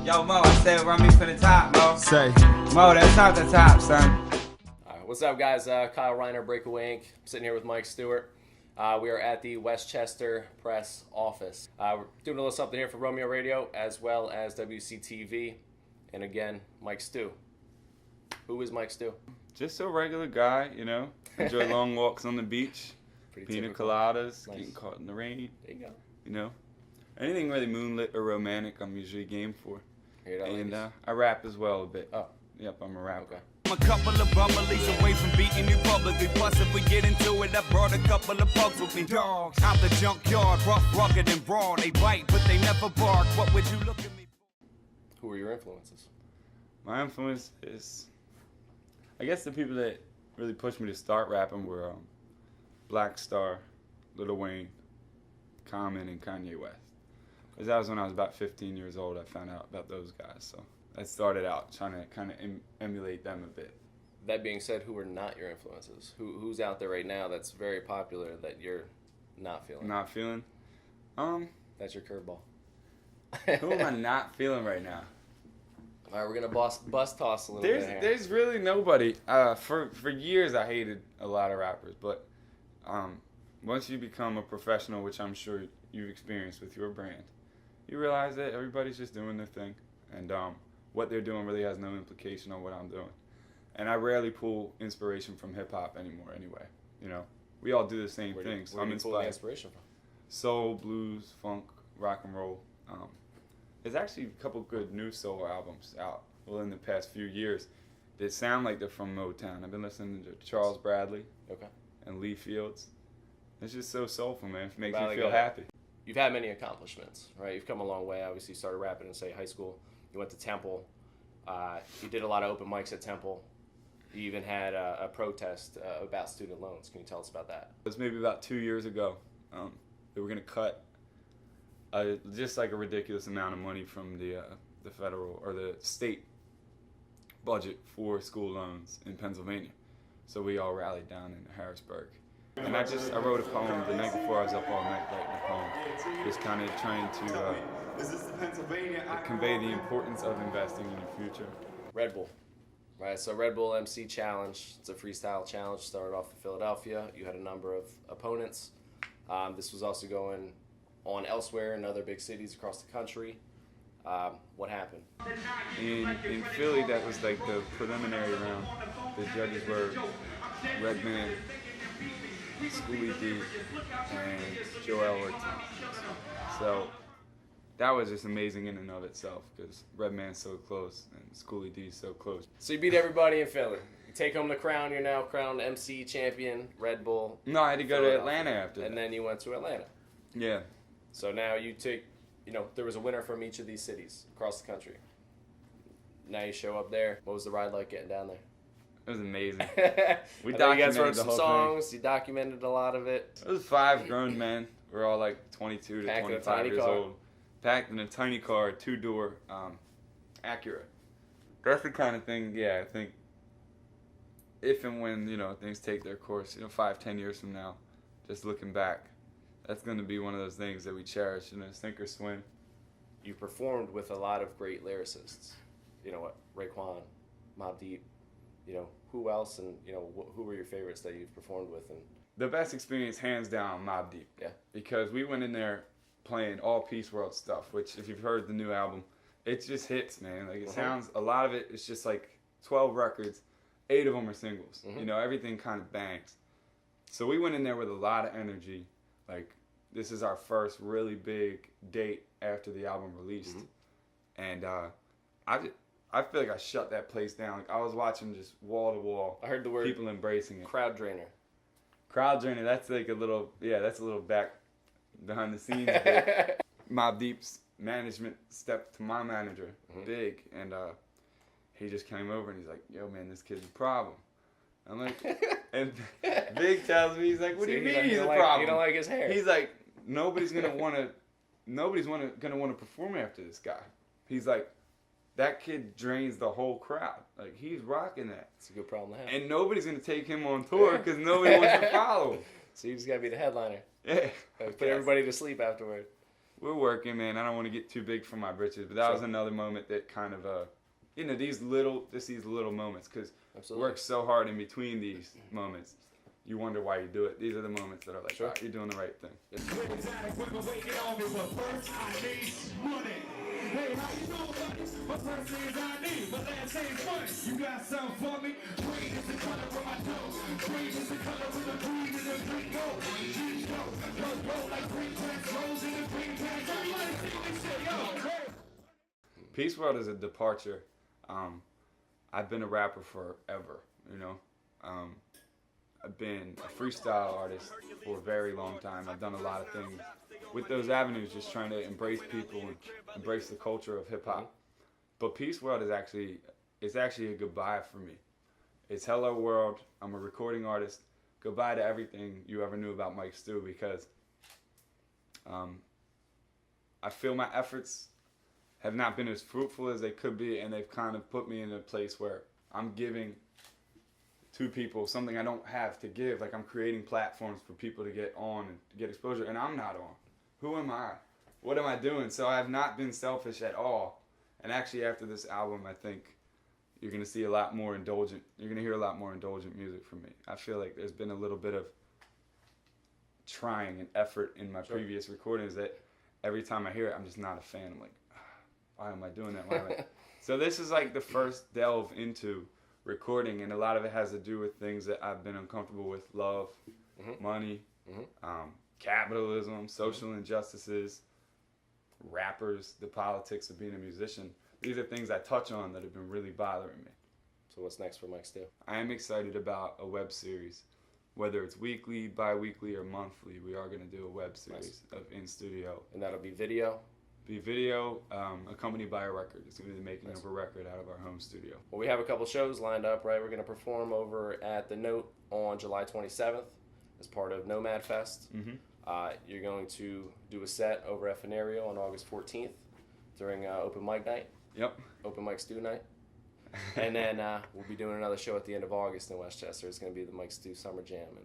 Yo, Mo, I said run me for the top, Mo. Say. Mo, that's not the top, son. All right, what's up, guys? Kyle Reiner, Breakaway Inc. I'm sitting here with Mike Stewart. We are at the Westchester Press office. We're doing a little something here for Romeo Radio as well as WCTV. And again, Mike Stew. Who is Mike Stew? Just a regular guy, you know. Enjoy long walks on the beach, pina coladas, Nice. getting caught in the rain. There you go. You know, anything really moonlit or romantic, I'm usually game for. Here you go, And ladies. I rap as well a bit. Oh. Yep, I'm a rapper. Okay. I'm a couple of bumbleys away from beating you publicly. Plus, if we get into it, I brought a couple of pugs with me. Dogs out the junkyard, rough, rugged, and broad. They bite, but they never bark. What would you look at me for? Who are your influences? My influence is, I guess the people that really pushed me to start rapping were Black Star, Lil Wayne, Common, and Kanye West. Because that was when I was about 15 years old I found out about those guys. So I started out trying to kind of emulate them a bit. That being said, who are not your influences? Who's out there right now that's very popular that you're not feeling? Not feeling? That's your curveball. Who am I not feeling right now? All right, we're going to bust toss a little bit here. There's really nobody. For years I hated a lot of rappers, but once you become a professional, which I'm sure you've experienced with your brand, you realize that everybody's just doing their thing, and what they're doing really has no implication on what I'm doing. And I rarely pull inspiration from hip hop anymore. Anyway, you know, we all do the same thing. So Where I'm do you pull the inspired. inspiration from? Soul, blues, funk, rock and roll. There's actually a couple good new soul albums out in the past few years that sound like they're from Motown. I've been listening to Charles Bradley Okay. and Lee Fields. It's just so soulful, man. It makes About you like feel happy. You've had many accomplishments, right? You've come a long way. Obviously, you started rapping in, say, high school. You went to Temple. You did a lot of open mics at Temple. You even had a protest about student loans. Can you tell us about that? It was maybe about 2 years ago. They were going to cut just like a ridiculous amount of money from the federal or the state budget for school loans in Pennsylvania. So we all rallied down in Harrisburg. And I wrote a poem the night before. I was up all night writing a poem, just kind of trying to convey the importance of investing in your future. Red Bull, right? So Red Bull MC Challenge. It's a freestyle challenge. Started off in Philadelphia. You had a number of opponents. This was also going on elsewhere in other big cities across the country. What happened? In Philly, that was like the preliminary round. The judges were Redman, Schoolie D, and Joel Ortiz. So that was just amazing in and of itself because Redman's so close and Schoolie D's so close. So you beat everybody in Philly. You take home the crown. You're now crowned MC champion, Red Bull. No, I had to go to Atlanta after And that. then you went to Atlanta. Yeah. So now you take, there was a winner from each of these cities across the country. Now you show up there. What was the ride like getting down there? It was amazing. We I know you guys documented wrote the some whole songs. You documented a lot of it. thing. It was 5 grown men. We're all like 22 to Packed in a 25 tiny years car. old. Packed in a tiny car, 2-door, Acura. That's the kind of thing, I think if and when, things take their course, 5-10 years from now, just looking back, that's going to be one of those things that we cherish, sink or swim. You performed with a lot of great lyricists. You know what? Raekwon, Mobb Deep. Who else, and who were your favorites that you've performed with? And The best experience, hands down, Mobb Deep. Yeah. Because we went in there playing all Peace World stuff, which if you've heard the new album, it just hits, man. Like it sounds, a lot of it is just like 12 records, 8 of them are singles. Everything kind of bangs. So we went in there with a lot of energy. Like this is our first really big date after the album released. And I feel like I shut that place down. Like I was watching just wall to wall. I heard the word people embracing it. crowd drainer. Crowd drainer. That's like a little, that's a little back behind the scenes bit. Mobb Deep's management stepped to my manager, Big, and he just came over and he's like, "Yo, man, this kid's a problem." I'm like, and Big tells me, he's like, "What do you mean he's a problem? You don't like his hair?" He's like, nobody's gonna want to perform after this guy. He's like, that kid drains the whole crowd. Like he's rocking that. It's a good problem to have. And nobody's gonna take him on tour because nobody wants to follow him. So you just gotta be the headliner. Yeah. Put everybody to sleep afterward. We're working, man. I don't want to get too big for my britches, but that was another moment that kind of, these little moments, because work so hard in between these moments. You wonder why you do it. These are the moments that are like, you're doing the right thing. Hey, how you doing, buddy? My first name is ID, my last name's Money. You got something for me? Green is the color of my dough. Green is the color of the green and the green gold. Green gold, go like green plants, rose in the green pants. Everybody sing this shit, yo. Peace World is a departure. I've been a rapper forever, you know. I've been a freestyle artist for a very long time. I've done a lot of things with those avenues, just trying to embrace people and embrace the culture of hip hop. But Peace World is actually a goodbye for me. It's hello world. I'm a recording artist. Goodbye to everything you ever knew about Mike Stew, because I feel my efforts have not been as fruitful as they could be, and they've kind of put me in a place where I'm giving to people something I don't have to give. Like, I'm creating platforms for people to get on and get exposure, and I'm not on. Who am I? What am I doing? So I have not been selfish at all. And actually, after this album, I think you're going to see a lot more indulgent. You're going to hear a lot more indulgent music from me. I feel like there's been a little bit of trying and effort in my previous recordings that every time I hear it, I'm just not a fan. I'm like, why am I doing that? Why am I? So this is like the first delve into recording, and a lot of it has to do with things that I've been uncomfortable with: love, money, capitalism, social injustices, rappers, the politics of being a musician. These are things I touch on that have been really bothering me. So what's next for Mike Stew? I am excited about a web series. Whether it's weekly, bi-weekly, or monthly, we are going to do a web series of in studio. And that'll be video? Be video accompanied by a record. It's going to be the making of a record out of our home studio. Well, we have a couple shows lined up, right? We're going to perform over at the Note on July 27th as part of Nomad Fest. You're going to do a set over at Fenario on August 14th during open mic night. Yep. Open mic Stew night. And then we'll be doing another show at the end of August in Westchester. It's going to be the Mike Stew Summer Jam. And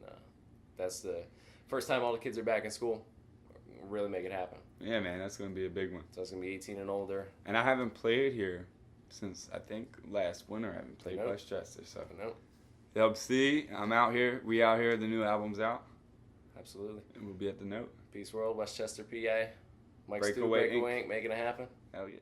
that's the first time all the kids are back in school. Really make it happen. Yeah, man, that's going to be a big one. So it's going to be 18 and older. And I haven't played here since, I think, last winter. I haven't played Westchester. So. Dub C, I'm out here. We out here. The new album's out. Absolutely. And we'll be at the Note. Peace World, Westchester, PA. Mike Breakaway Stew, Breakaway Inc. Making it happen. Hell yeah.